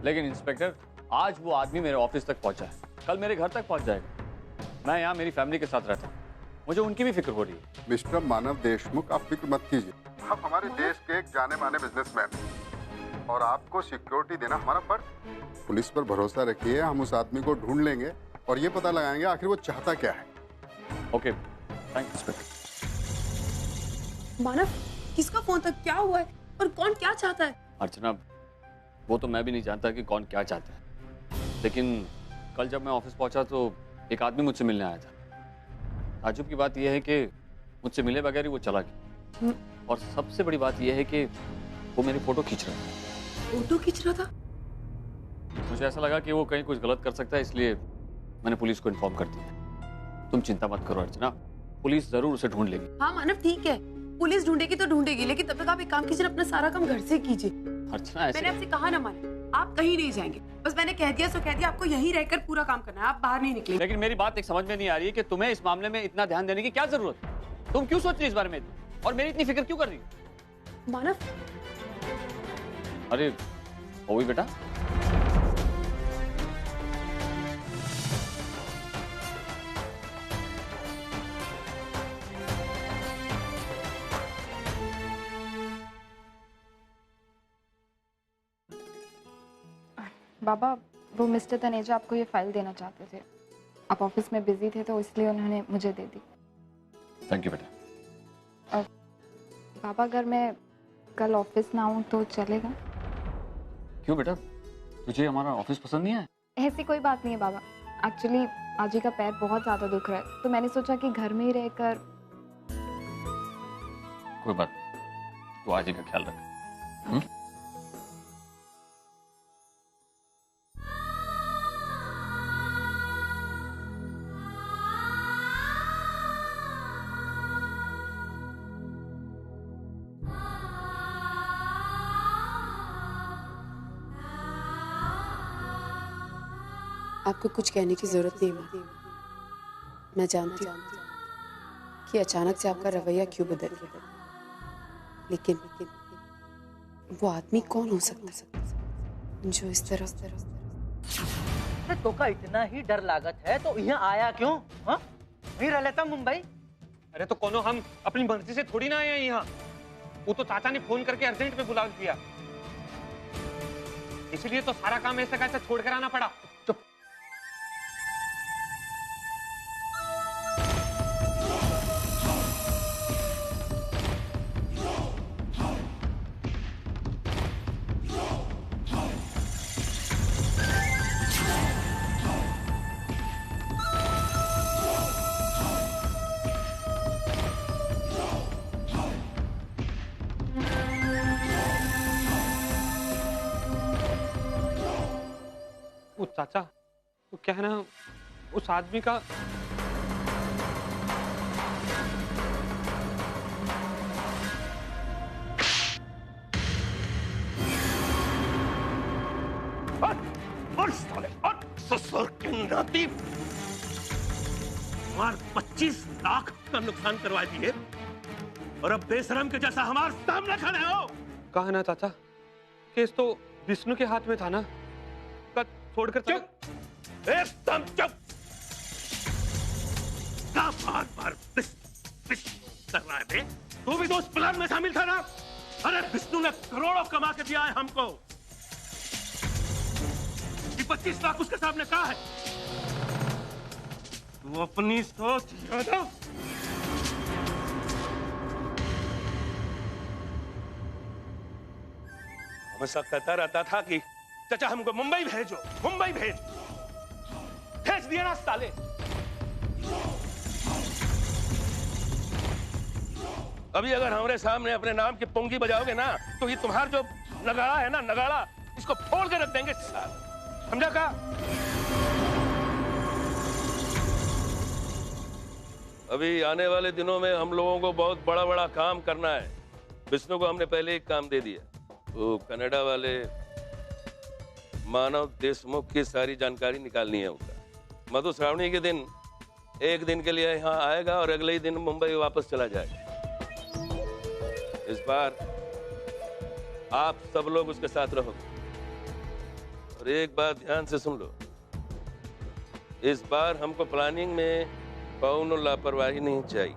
लेकिन इंस्पेक्टर, आज वो आदमी मेरे ऑफिस तक पहुंचा है, कल मेरे घर तक पहुंच जाएगा। मैं यहाँ मेरी फैमिली के साथ रहता हूँ, मुझे उनकी भी फिक्र हो रही है। मिस्टर मानव देशमुख, आप फिक्र मत कीजिए। आप हमारे देश के एक जाने माने बिजनेसमैन हैं और आपको सिक्योरिटी देना हमारा फर्ज। पुलिस पर भरोसा रखिए, हम उस आदमी को ढूंढ लेंगे और ये पता लगाएंगे आखिर वो चाहता क्या है। Okay, thank you inspector. Manav, किसका फोन था, क्या हुआ है और कौन क्या चाहता है? अर्चना, वो तो मैं भी नहीं जानता कि कौन क्या चाहता है, लेकिन कल जब मैं ऑफिस पहुंचा तो एक आदमी मुझसे मिलने आया था। ताज्जुब की बात यह है कि मुझसे मिले बगैर ही वो चला गया, और सबसे बड़ी बात यह है कि वो मेरी फोटो खींच रहा था। फोटो खींच रहा था? मुझे ऐसा लगा कि वो कहीं कुछ गलत कर सकता है, इसलिए मैंने पुलिस को इन्फॉर्म कर दिया। तुम चिंता मत करो अर्चना, पुलिस जरूर उसे ढूंढ लेगी। हाँ मानव, ठीक है, पुलिस ढूंढेगी तो ढूंढेगी, लेकिन तब तक आप एक काम कीजिए, अपना सारा काम घर से कीजिए। अर्चना, मैंने आपसे कहा ना मानव, आप कहीं नहीं जाएंगे। बस मैंने कह दिया सो कह दिया, आपको यहीं रहकर पूरा काम करना है, आप बाहर नहीं निकलेंगे। लेकिन मेरी बात एक समझ में नहीं आ रही है कि तुम्हें इस मामले में इतना ध्यान देने की क्या जरूरत है? तुम क्यों सोच रही इस बारे में और मेरी इतनी फिक्र क्यों कर रही हो? मानव, अरे ओवी बेटा, बाबा, वो मिस्टर तनेजा आपको ये फाइल देना चाहते थे। आप ऑफिस में बिजी थे तो इसलिए उन्होंने मुझे दे दी। थैंक यू बेटा। बाबा, अगर मैं कल ऑफिस ना आऊँ तो चलेगा? क्यों बेटा, तुझे हमारा ऑफिस पसंद नहीं है? ऐसी कोई बात नहीं है बाबा। एक्चुअली आजी का पैर बहुत ज़्यादा दुख रहा है, तो मैंने सोचा कि घर में ही रहकर। कोई बात नहीं, तू आजी का ख्याल रख। आपको कुछ कहने की जरूरत नहीं माँ। मैं जानती हूँ कि अचानक से आपका रवैया क्यों बदल गया, लेकिन वो आदमी कौन हो सकता है जो इस तरह। तो का इतना ही डर लागत है तो यहाँ आया क्यों? हाँ, वहीं रह लेता मुंबई। अरे तो कोनो हम अपनी मर्जी से थोड़ी ना आए हैं यहाँ। वो तो चाचा ने फोन करके अर्जेंट में बुला दिया, इसलिए तो सारा काम ऐसे कैसे छोड़ कर आना पड़ा। चुप। वो चाचा, वो क्या है ना, उस आदमी का ससुर के नाती मार 25 लाख का नुकसान करवा दिए और अब बेशरम के जैसा हमारे सामने खड़े हो। कहा ना चाचा, केस तो विष्णु के हाथ में था ना, कद छोड़कर चुप, एकदम चुप। क्या बार बार पिस कर रहा है बे? तू भी तो उस प्लान में शामिल था ना? अरे विष्णु ने करोड़ों कमा के दिया है हमको, 25 लाख उसके सामने कहा है। तू अपनी सोच ज्यादा हमेशा कहता रहता था कि चाचा हमको मुंबई भेजो, मुंबई भेज दिया ना साले। अभी अगर हमारे सामने अपने नाम की पोंगी बजाओगे ना तो ये तुम्हारा जो नगाड़ा है ना, नगाड़ा, इसको फोड़ के रख देंगे साले। समझा का? अभी आने वाले दिनों में हम लोगों को बहुत बड़ा बड़ा काम करना है। विष्णु को हमने पहले एक काम दे दिया, वो कनाडा वाले मानव देशमुख की सारी जानकारी निकालनी है उनका। मधु श्रावणी के दिन एक दिन के लिए यहाँ आएगा और अगले ही दिन मुंबई वापस चला जाएगा। इस बार आप सब लोग उसके साथ रहोगे और एक बात ध्यान से सुन लो, इस बार हमको प्लानिंग में कौनो लापरवाही नहीं चाहिए।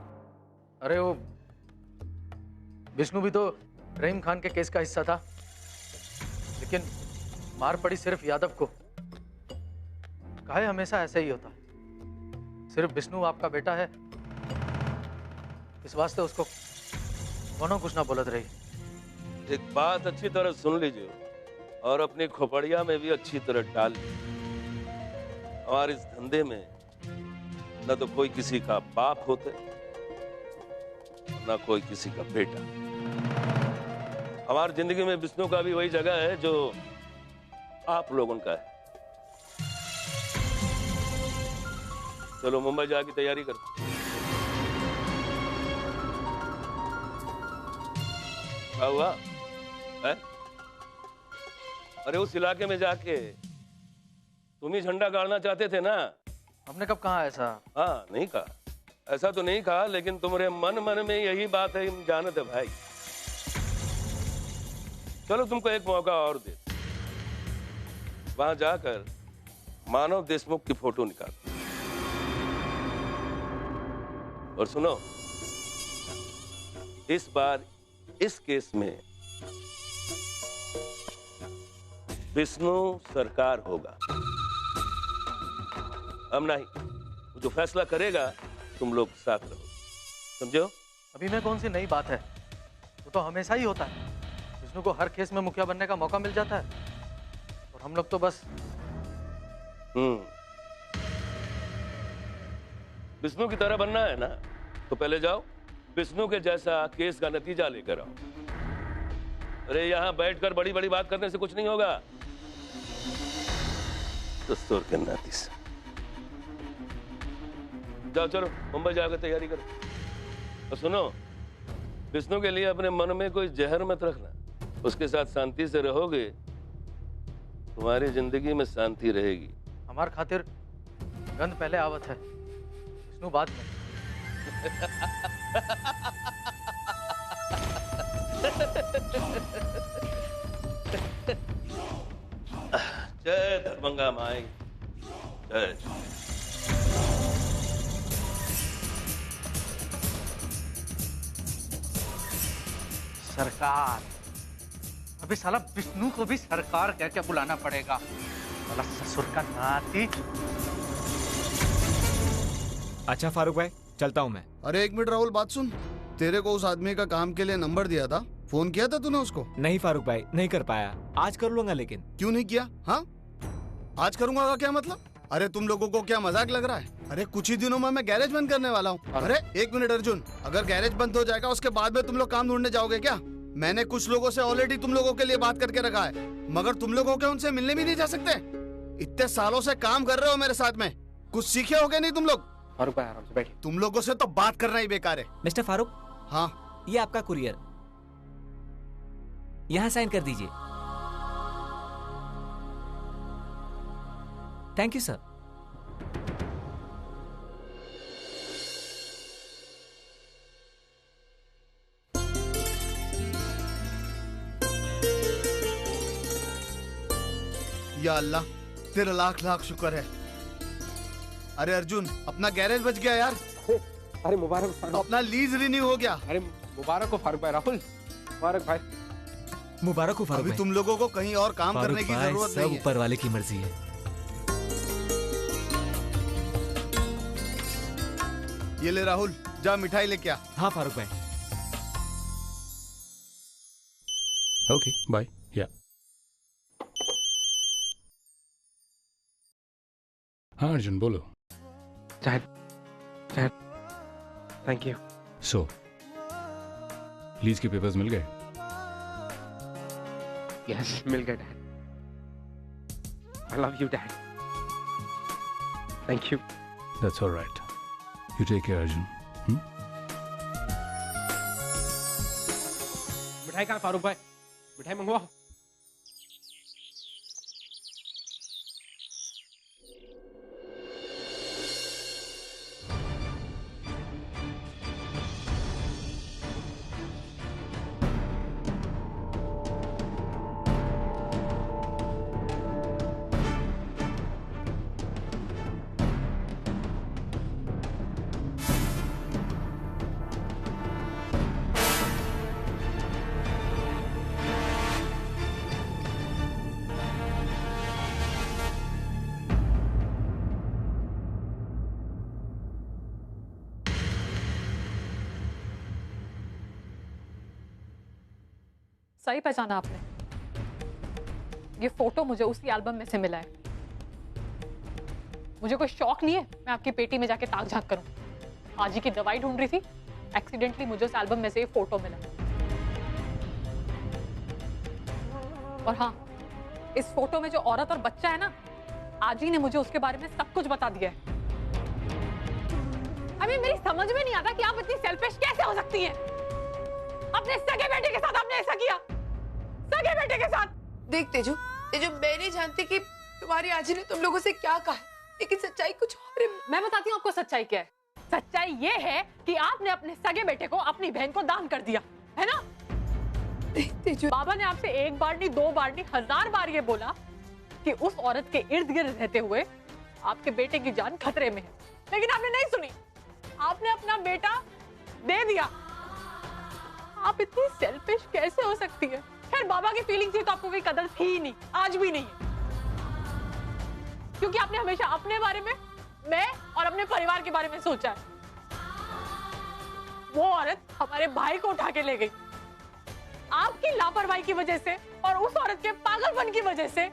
अरे वो विष्णु भी तो रहीम खान के केस का हिस्सा था, लेकिन मार पड़ी सिर्फ यादव को। काहे हमेशा ऐसे ही होता है, सिर्फ विष्णु आपका बेटा है, इस वास्ते उसको कोनो कुछ ना बोलत रही। एक बात अच्छी तरह सुन लीजिए और अपनी खोपड़िया में भी अच्छी तरह डाल लीजिए। हमारे इस धंधे में न तो कोई किसी का बाप होते, न कोई किसी का बेटा। हमारी जिंदगी में विष्णु का भी वही जगह है जो आप लोगों का है। चलो मुंबई जाके तैयारी करो। क्या हुआ है? अरे उस इलाके में जाके तुम ही झंडा गाड़ना चाहते थे ना? हमने कब कहा ऐसा? हाँ, नहीं कहा, ऐसा तो नहीं कहा, लेकिन तुम्हारे मन मन में यही बात है, हम जानते भाई। चलो तुमको एक मौका और दे, वहां जाकर मानव देशमुख की फोटो निकाल और सुनो, इस बार इस केस में विष्णु सरकार होगा। हम नहीं, वो जो फैसला करेगा तुम लोग साथ रहो, समझो? अभी में कौन सी नई बात है, वो तो हमेशा ही होता है। विष्णु को हर केस में मुखिया बनने का मौका मिल जाता है और हम लोग तो बस विष्णु की तरह बनना है ना, तो पहले जाओ विष्णु के जैसा केस का नतीजा लेकर आओ। अरे यहां बैठकर बड़ी बड़ी बात करने से कुछ नहीं होगा। दस्तूर के नाती से जाओ, चलो मुंबई जाकर तैयारी करो। और सुनो, विष्णु के लिए अपने मन में कोई जहर मत रखना, उसके साथ शांति से रहोगे, तुम्हारी जिंदगी में शांति रहेगी। हमार खातिर गंद पहले आवत है, विष्णु बाद में। जय धर्मंगा माई जय। सरकार, अभी साला विष्णु को भी सरकार कह के बुलाना पड़ेगा, साला ससुर का नाती। अच्छा फारूक भाई, चलता हूँ मैं। अरे एक मिनट राहुल, बात सुन। तेरे को उस आदमी का काम के लिए नंबर दिया था, फोन किया था तूने उसको? नहीं फारूक भाई, नहीं कर पाया। आज कर लूंगा। लेकिन क्यों नहीं किया? हाँ, आज करूंगा का क्या मतलब? अरे तुम लोगों को क्या मजाक लग रहा है? अरे कुछ ही दिनों में मैं गैरेज बंद करने वाला हूँ। अरे एक मिनट अर्जुन, अगर गैरेज बंद हो जाएगा उसके बाद में तुम लोग काम ढूंढने जाओगे क्या? मैंने कुछ लोगों से ऑलरेडी तुम लोगों के लिए बात करके रखा है, मगर तुम लोगों के उनसे मिलने भी नहीं जा सकते। इतने सालों से काम कर रहे हो मेरे साथ में, कुछ सीखे होगे नहीं तुम लोग? फारूक भाई आराम से बैठिए। तुम लोगों से तो बात करना ही बेकार है। मिस्टर फारूक। हाँ, ये आपका कुरियर, यहाँ साइन कर दीजिए। Thank you sir. या अल्लाह, तेरा लाख लाख शुक्र है। अरे अर्जुन, अपना गैरेज बच गया यार। अरे मुबारक, अपना लीज रिन्यू हो गया। अरे मुबारक हो फारूक भाई। राहुल मुबारक भाई। मुबारक हो फारूक अभी भाई। तुम लोगों को कहीं और काम करने की जरूरत सब नहीं है। ऊपर वाले की मर्जी है। ये ले राहुल, जा मिठाई लेके आ। हाँ फारूक भाई। Okay bye. या हाँ अर्जुन बोलो। Thank you. सो लीज के पेपर्स मिल गए? यस, मिल गए dad. I love you dad. Thank you. That's alright. You take care Arjun. मिठाई कहाँ फारूक भाई? मिठाई मंगवाओ। सही पहचाना आपने। ये फोटो मुझे उसी एल्बम में से मिला है। मुझे कोई शौक नहीं है मैं आपकी पेटी में जाके ताक झांक करूं। आज ही की दवाई ढूंढ रही थी, एक्सीडेंटली मुझे उस एल्बम में से ये फोटो मिला। और हाँ, इस फोटो में जो औरत और बच्चा है ना, आज ही ने मुझे उसके बारे में सब कुछ बता दिया है। अभी मेरी समझ में नहीं आता कि आप इतनी सेल्फिश कैसे हो सकती हैं। अपने सगे बेटे के साथ आपने ऐसा किया, सगे बेटे के साथ। देख तेजू, मैं नहीं जानती कि तुम्हारी आजी ने तुम लोगों से क्या कहा है, लेकिन सच्चाई कुछ और है। मैं बताती हूँ आपको सच्चाई क्या है। सच्चाई ये है कि आपने अपने सगे बेटे को अपनी बहन को दान कर दिया है ना। तेजू, बाबा ने आपसे एक बार नहीं, दो बार नहीं, 1000 बार ये बोला कि उस औरत के इर्द गिर्द रहते हुए आपके बेटे की जान खतरे में है, लेकिन आपने नहीं सुनी। आपने अपना बेटा दे दिया। आप इतनी सेल्फिश कैसे हो सकती है। खैर, बाबा की फीलिंग थी तो आपको कोई कदर थी ही नहीं, आज भी नहीं है, क्योंकि आपने हमेशा अपने बारे में, मैं और अपने परिवार के बारे में सोचा है। वो औरत हमारे भाई को उठा के ले गई आपकी लापरवाही की वजह से, और उस औरत के पागलपन की वजह से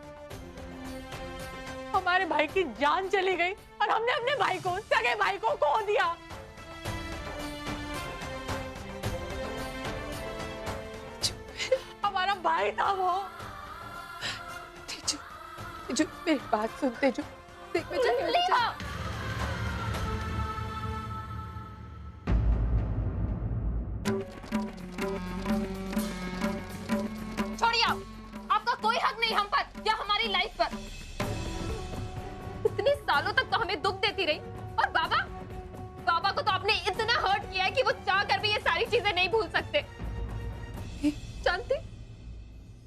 हमारे भाई की जान चली गई और हमने अपने भाई को, सगे भाई को खो दिया। हमारा भाई था वो। तेजू, मेरी बात सुन तेजू। देख छोड़िए, आपका कोई हक नहीं हम पर या हमारी लाइफ पर। इतने सालों तक तो हमें दुख देती रही, और बाबा को तो आपने इतना हर्ट किया है कि वो चाह कर भी ये सारी चीजें नहीं भूल सकते। जानती,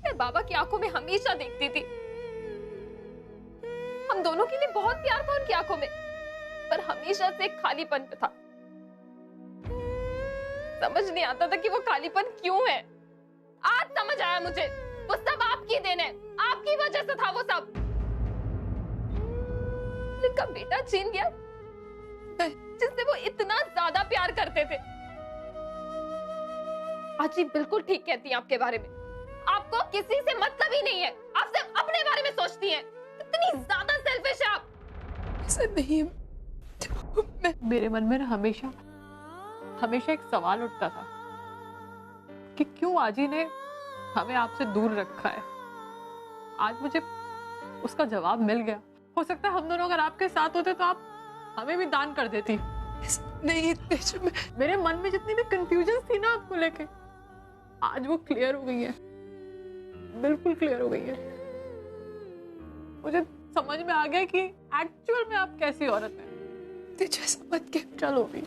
मैं बाबा की आंखों में हमेशा देखती थी। हम दोनों के लिए बहुत प्यार था उनकी आंखों में, पर हमेशा से एक खालीपन पे था। समझ नहीं आता था कि वो खालीपन क्यों है। आज समझ आया मुझे, वो सब आपकी देन है, आपकी वजह से था वो सब। उनका बेटा छीन गया जिससे वो इतना ज्यादा प्यार करते थे। आजी बिल्कुल ठीक कहती हैं आपके बारे में। आपको किसी से मतलब ही नहीं है, आप सिर्फ अपने बारे में सोचती हैं। इतनी ज्यादा सेल्फिश है आप। ऐसा नहीं है। मेरे मन में ना हमेशा एक सवाल उठता था कि क्यों आजी ने हमें आपसे दूर रखा है। आज मुझे उसका जवाब मिल गया। हो सकता है हम दोनों अगर आपके साथ होते तो आप हमें भी दान कर देती। नहीं, मेरे मन में जितनी भी कंफ्यूजन थी ना आपको लेके, आज वो क्लियर हो गई है, बिल्कुल क्लियर हो गई है। मुझे समझ में आ गया कि एक्चुअल में आप कैसी औरत हैं। तेजू, ऐसा मत कह। चलो भी।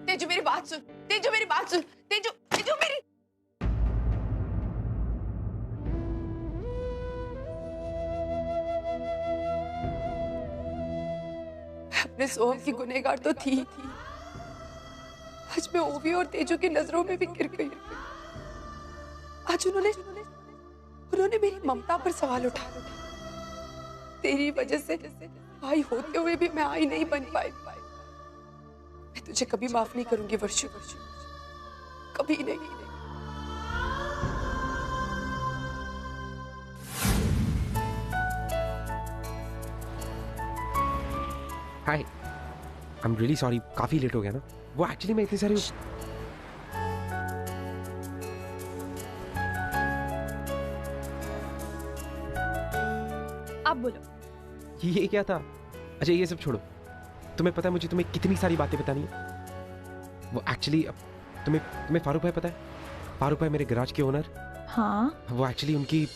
तेजू, मेरी बात सुन। तेजू, मेरी बात सुन। तेजू, मेरी। अपने सोहम की गुनहगार तो थी। आज मैं ओवी और तेजू की नजरों में भी गिर गई। आज उन्होंने मेरी ममता पर सवाल उठाया। तेरी वजह से भाई होते हुए भी मैं आई नहीं बन पाई। मैं तुझे कभी माफ नहीं करूंगी वर्षु, कभी नहीं। हाय, आई एम रियली सॉरी, काफी लेट हो गया ना। वो एक्चुअली मैं इतनी सारी आप बोलो। ये क्या था? अच्छा ये सब छोड़ो, तुम्हें पता है मुझे तुम्हें कितनी सारी बातें बतानी है। वो एक्चुअली तुम्हें फारूक भाई पता है? फारूक भाई मेरे गैराज के ओनर। हाँ। वो एक्चुअली उनकी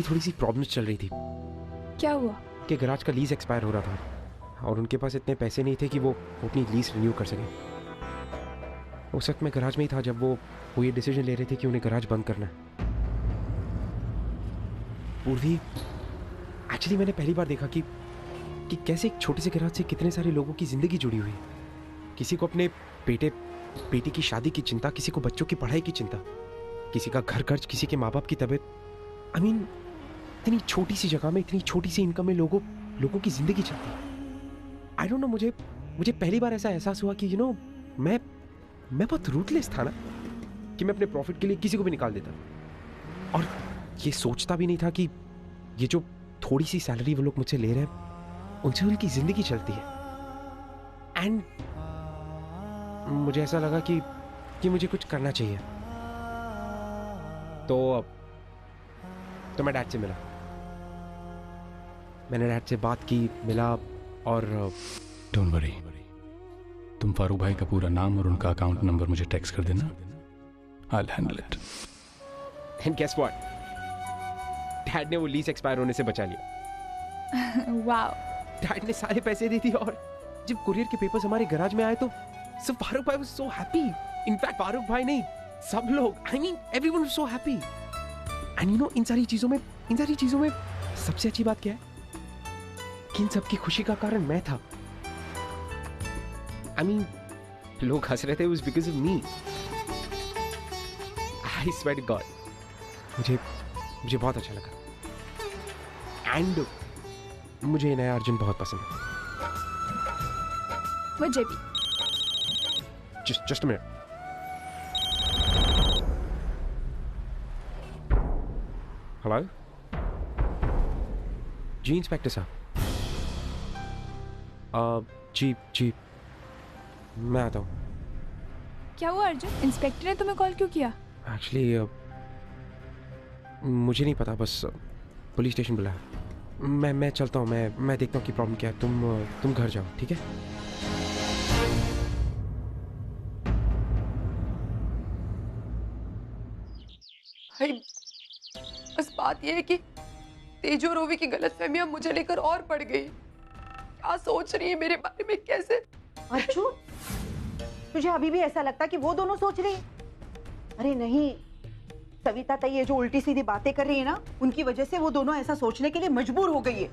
थोड़ी सी प्रॉब्लम्स चल रही थी। क्या हुआ? कि गैराज का लीज एक्सपायर हो रहा था और उनके पास इतने पैसे नहीं थे कि वो अपनी लीज रिन्यू कर सके। उस वक्त मैं गैराज में ही था जब वो ये डिसीजन ले रहे थे कि उन्हें गैराज बंद करना है। पूर्वी, एक्चुअली मैंने पहली बार देखा कि कैसे एक छोटे से गैराज से कितने सारे लोगों की जिंदगी जुड़ी हुई है। किसी को अपने बेटी की शादी की चिंता, किसी को बच्चों की पढ़ाई की चिंता, किसी का घर खर्च, किसी के माँ बाप की तबीयत। आई मीन, इतनी छोटी सी जगह में, इतनी छोटी सी इनकम में लोगों की जिंदगी चलती है। आई डोंट नो, मुझे पहली बार ऐसा एहसास हुआ कि मैं बहुत रूथलेस था ना, कि मैं अपने प्रॉफिट के लिए किसी को भी निकाल देता। और ये सोचता भी नहीं था कि ये जो थोड़ी सी सैलरी वो लोग मुझसे ले रहे हैं उनसे उनकी जिंदगी चलती है। एंड मुझे ऐसा लगा कि मुझे कुछ करना चाहिए। तो मैं डैड से मिला। मैंने डैड से बात की, मिला, और डोंट वरी, तुम फारूक भाई का पूरा नाम और उनका अकाउंट नंबर मुझे टेक्स्ट कर देना। I will handle it. And guess what, dad ने वो लीज एक्सपायर होने से बचा लिया। वाओ। डैड ने सारे पैसे दे दिए और जब कुरियर के पेपर्स हमारे गैराज में आए तो फारूक भाई was so happy. In fact Farooq भाई नहीं, सब लोग, I mean everyone was so happy. And you know, इन सारी चीजों में सबसे अच्छी बात क्या है कि इन सबकी खुशी का कारण मैं था। आई मीन लोग हंस रहे थे, it was because of me. I swear to God, मुझे बहुत अच्छा लगा। एंड मुझे नया अर्जुन बहुत पसंद है। मुझे भी। Just a minute. Hello? जी इंस्पेक्टर साहब। जी मैं आता हूँ। क्या हुआ अर्जुन? इंस्पेक्टर ने तुम्हें कॉल क्यों किया? एक्चुअली मुझे नहीं पता, बस पुलिस स्टेशन बुलाया। मैं चलता हूँ, मैं देखता हूँ कि प्रॉब्लम क्या है। तुम घर जाओ, ठीक है? भाई बस बात यह है कि तेजू और ओवी की गलतफहमियां मुझे लेकर और बढ़ गई। क्या सोच रही है मेरे बारे में, कैसे? अर्जुन, तुझे अभी भी ऐसा लगता है कि वो दोनों सोच रही है? अरे नहीं, सविता ताई ये जो उल्टी सीधी बातें कर रही है ना, उनकी वजह से वो दोनों ऐसा सोचने के लिए मजबूर हो गई है।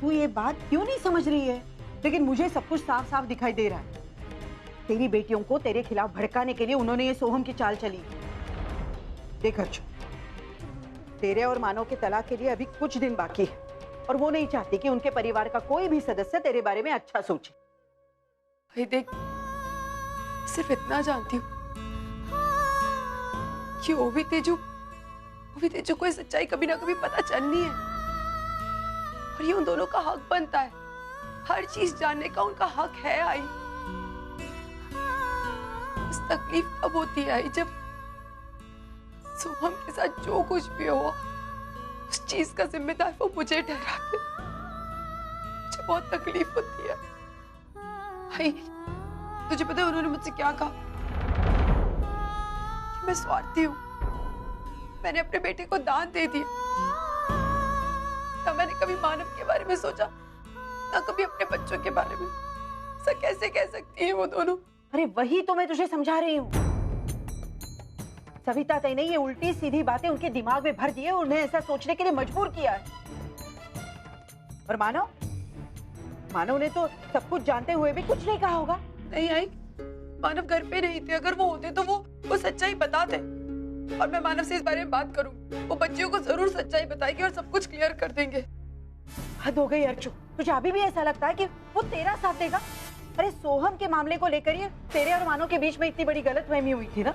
तू ये बात क्यों नहीं समझ रही है? लेकिन मुझे सब कुछ साफ साफ दिखाई दे रहा है। तेरी बेटियों को तेरे खिलाफ भड़काने के लिए उन्होंने ये सोहम की चाल चली। देख अर्जुन, तेरे और मानव के तलाक के लिए अभी कुछ दिन बाकी है और वो नहीं चाहती कि उनके परिवार का कोई भी सदस्य तेरे बारे में अच्छा सोचे। भाई देख, सिर्फ इतना जानती हूँ कि ओवी तेजू को ये सच्चाई कभी ना कभी पता चलनी है और ये उन दोनों का हक बनता है। हर चीज जानने का उनका हक है। आई बस तकलीफ तब होती है जब सोहम के साथ जो कुछ भी हुआ उस चीज का जिम्मेदार वो मुझे ठहराते। मुझे बहुत तकलीफ होती है। भाई तुझे पता है उन्होंने मुझसे क्या कहा? कि मैं स्वार्थी हूँ, मैंने अपने बेटे को दान दे दिया। ना मैंने कभी मानव के बारे में सोचा, ना कभी अपने बच्चों के बारे में। ऐसा कैसे कह सकती है वो दोनों? अरे वही तो मैं तुझे समझा रही हूँ। सविता ताई ने ये उल्टी सीधी बातें उनके दिमाग में भर दी है और उन्हें ऐसा सोचने के लिए मजबूर किया है। और मानव ने तो सब कुछ जानते हुए भी कुछ नहीं कहा होगा। नहीं आई, मानव घर पे नहीं थे। अगर वो होते तो वो सच्चाई बताते और मैं मानव से इस बारे में बात करूं। वो बच्चियों को जरूर सच्चाई बताएगी और सब कुछ क्लियर कर देंगे। हद हो गई अर्जुन, तुझे अभी भी ऐसा लगता है कि वो तेरा साथ देगा? अरे सोहम के मामले को लेकर ये तेरे और मानव के बीच में इतनी बड़ी गलतफहमी हुई थी ना।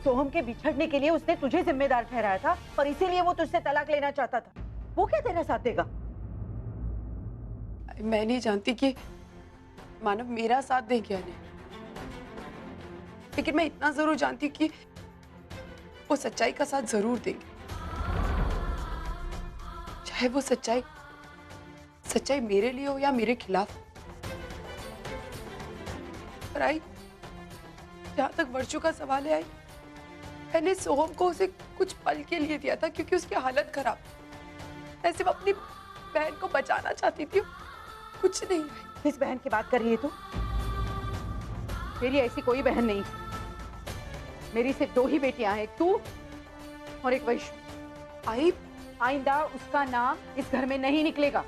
सोहम के बिछड़ने के लिए उसने तुझे जिम्मेदार ठहराया था और इसीलिए वो तुझसे तलाक लेना चाहता था। वो क्या तेरा साथ देगा? मैं नहीं जानती कि मानव मेरा साथ देंगे या नहीं, लेकिन मैं इतना जरूर जानती हूँ कि वो सच्चाई का साथ जरूर देंगे। चाहे वो सच्चाई मेरे लिए हो या मेरे खिलाफ। पर आई, जहां तक वर्षों का सवाल है, आई मैंने सोहम को उसे कुछ पल के लिए दिया था क्योंकि उसकी हालत खराब। मैं सिर्फ अपनी बहन को बचाना चाहती थी, कुछ नहीं। किस बहन की बात कर रही है तू? मेरी ऐसी कोई बहन नहीं। मेरी सिर्फ 2 ही बेटियां हैं, एक तू और एक वैष्णु। आई, आइंदा उसका नाम इस घर में नहीं निकलेगा।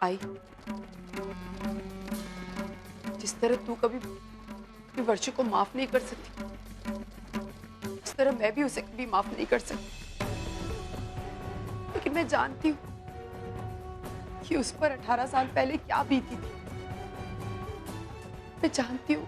आई, जिस तरह तू कभी वर्षों को माफ नहीं कर सकती, उस तरह मैं भी उसे कभी माफ नहीं कर सकती। लेकिन मैं जानती हूँ कि कि उस पर 18 साल पहले क्या बीती थी। मैं जानती हूँ